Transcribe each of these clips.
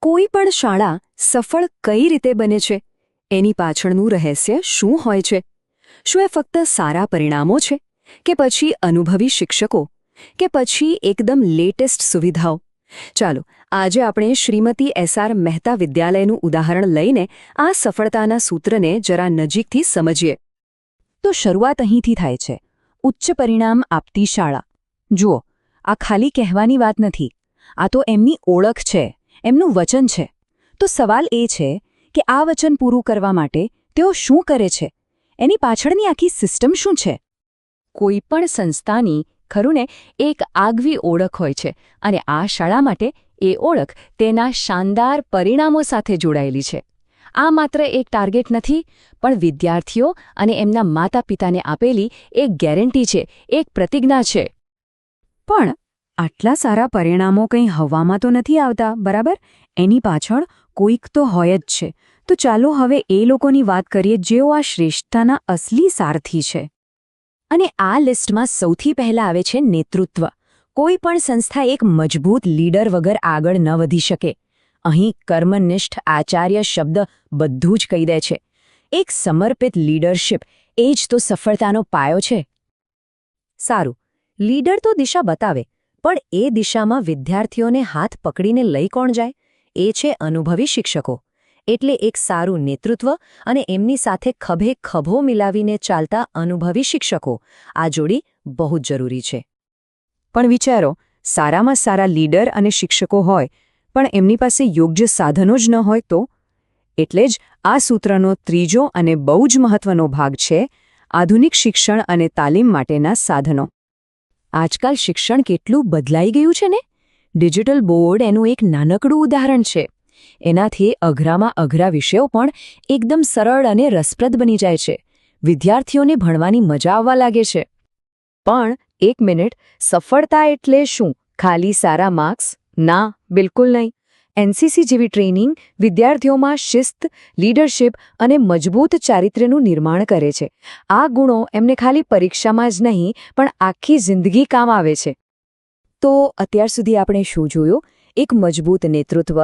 કોઈ પણ શાળા સફળ કઈ રીતે બને છે? એની પાછળનું રહસ્ય શું હોય છે? શું એ ફક્ત સારા પરિણામો છે કે પછી અનુભવી શિક્ષકો કે પછી એકદમ લેટેસ્ટ સુવિધાઓ? ચાલો આજે આપણે શ્રીમતી એસ.આર. મહેતા વિદ્યાલયનું ઉદાહરણ લઈને આ સફળતાના સૂત્રને જરા નજીકથી સમજીએ. તો શરૂઆત અહીંથી થાય છે. ઉચ્ચ પરિણામ આપતી શાળા. જુઓ, આ ખાલી કહેવાની વાત નથી. આ તો એમની ઓળખ છે, એમનું વચન છે. તો સવાલ એ છે કે આ વચન પૂરું કરવા માટે તેઓ શું કરે છે? એની પાછળની આખી સિસ્ટમ શું છે? કોઈ પણ સંસ્થાની ખરું ને એક આગવી ઓળખ હોય છે, અને આ શાળા માટે એ ઓળખ તેના શાનદાર પરિણામો સાથે જોડાયેલી છે. આ માત્ર એક ટાર્ગેટ નથી, પણ વિદ્યાર્થીઓ અને એમના માતા પિતાને આપેલી એક ગેરંટી છે, એક પ્રતિજ્ઞા છે. પણ આટલા સારા પરિણામો કંઈ હવામાં તો નથી આવતા, બરાબર? એની પાછળ કોઈક તો હોય જ છે. તો ચાલો હવે એ લોકોની વાત કરીએ જેઓ આ શ્રેષ્ઠતાના અસલી સારથી છે. અને આ લિસ્ટમાં સૌથી પહેલા આવે છે નેતૃત્વ. કોઈ પણ સંસ્થા એક મજબૂત લીડર વગર આગળ ન વધી શકે. અહીં કર્મનિષ્ઠ આચાર્ય શબ્દ બધું જ કહી દે છે. એક સમર્પિત લીડરશિપ, એ જ તો સફળતાનો પાયો છે. સારું, લીડર તો દિશા બતાવે, પણ એ દિશામાં વિદ્યાર્થીઓને હાથ પકડીને લઈ કોણ જાય? એ છે અનુભવી શિક્ષકો. એટલે એક સારું નેતૃત્વ અને એમની સાથે ખભે ખભો મિલાવીને ચાલતા અનુભવી શિક્ષકો, આ જોડી બહુ જ જરૂરી છે. પણ વિચારો, સારામાં સારા લીડર અને શિક્ષકો હોય, પણ એમની પાસે યોગ્ય સાધનો જ ન હોય તો? એટલે જ આ સૂત્રનો ત્રીજો અને બહુ જ મહત્વનો ભાગ છે આધુનિક શિક્ષણ અને તાલીમ માટેના સાધનો. આજકાલ શિક્ષણ કેટલું બદલાઈ ગયું છે ને! ડિજિટલ બોર્ડ એનું એક નાનકડું ઉદાહરણ છે. એનાથી અઘરામાં અઘરા વિષયો પણ એકદમ સરળ અને રસપ્રદ બની જાય છે. વિદ્યાર્થીઓને ભણવાની મજા આવવા લાગે છે. પણ એક મિનિટ, સફળતા એટલે શું? ખાલી સારા માર્ક્સ? ના, બિલકુલ નહીં. એનસીસી જેવી ટ્રેનિંગ વિદ્યાર્થીઓમાં શિસ્ત, લીડરશિપ અને મજબૂત ચારિત્ર્યનું નિર્માણ કરે છે. આ ગુણો એમને ખાલી પરીક્ષામાં જ નહીં, પણ આખી જિંદગી કામ આવે છે. તો અત્યાર સુધી આપણે શું જોયું? એક મજબૂત નેતૃત્વ,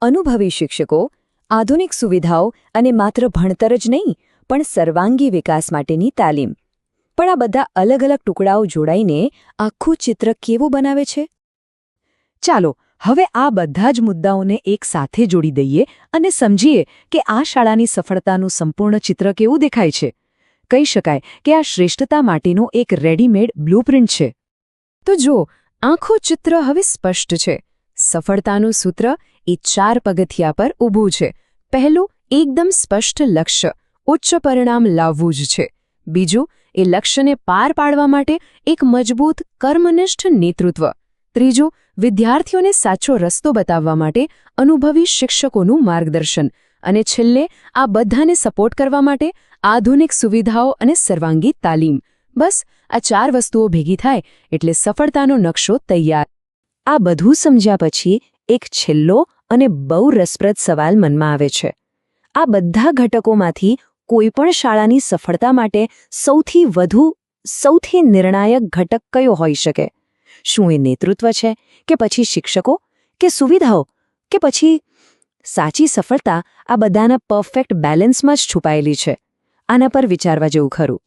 અનુભવી શિક્ષકો, આધુનિક સુવિધાઓ અને માત્ર ભણતર જ નહીં, પણ સર્વાંગી વિકાસ માટેની તાલીમ. પણ આ બધા અલગ અલગ ટુકડાઓ જોડાઈને આખું ચિત્ર કેવું બનાવે છે? ચાલો હવે આ બધા જ મુદ્દાઓને એક સાથે જોડી દઈએ અને સમજીએ કે આ શાળાની સફળતાનું સંપૂર્ણ ચિત્ર કેવું દેખાય છે. કહી શકાય કે આ શ્રેષ્ઠતા માટેનો એક રેડીમેડ બ્લુપ્રિન્ટ છે. તો જો, આખું ચિત્ર હવે સ્પષ્ટ છે. સફળતાનું સૂત્ર એ 4 પગથિયા પર ઊભું છે. પહેલું, એકદમ સ્પષ્ટ લક્ષ્ય, ઉચ્ચ પરિણામ લાવવું જ છે. બીજું, એ લક્ષ્યને પાર પાડવા માટે એક મજબૂત કર્મનિષ્ઠ નેતૃત્વ. ત્રીજું, વિદ્યાર્થીઓને સાચો રસ્તો બતાવવા માટે અનુભવી શિક્ષકોનું માર્ગદર્શન. અને છેલ્લે, આ બધાને સપોર્ટ કરવા માટે આધુનિક સુવિધાઓ અને સર્વાંગી તાલીમ. બસ આ 4 વસ્તુઓ ભેગી થાય એટલે સફળતાનો નકશો તૈયાર. આ બધું સમજ્યા પછી એક છેલ્લો અને બહુ રસપ્રદ સવાલ મનમાં આવે છે. આ બધા ઘટકોમાંથી કોઈ પણ શાળાની સફળતા માટે સૌથી નિર્ણાયક ઘટક કયો હોઈ શકે? શું એ નેતૃત્વ છે, કે પછી શિક્ષકો, કે સુવિધાઓ, કે પછી સાચી સફળતા આ બધાના પરફેક્ટ બેલેન્સમાં જ છુપાયેલી છે? આના પર વિચારવા જેવું ખરું.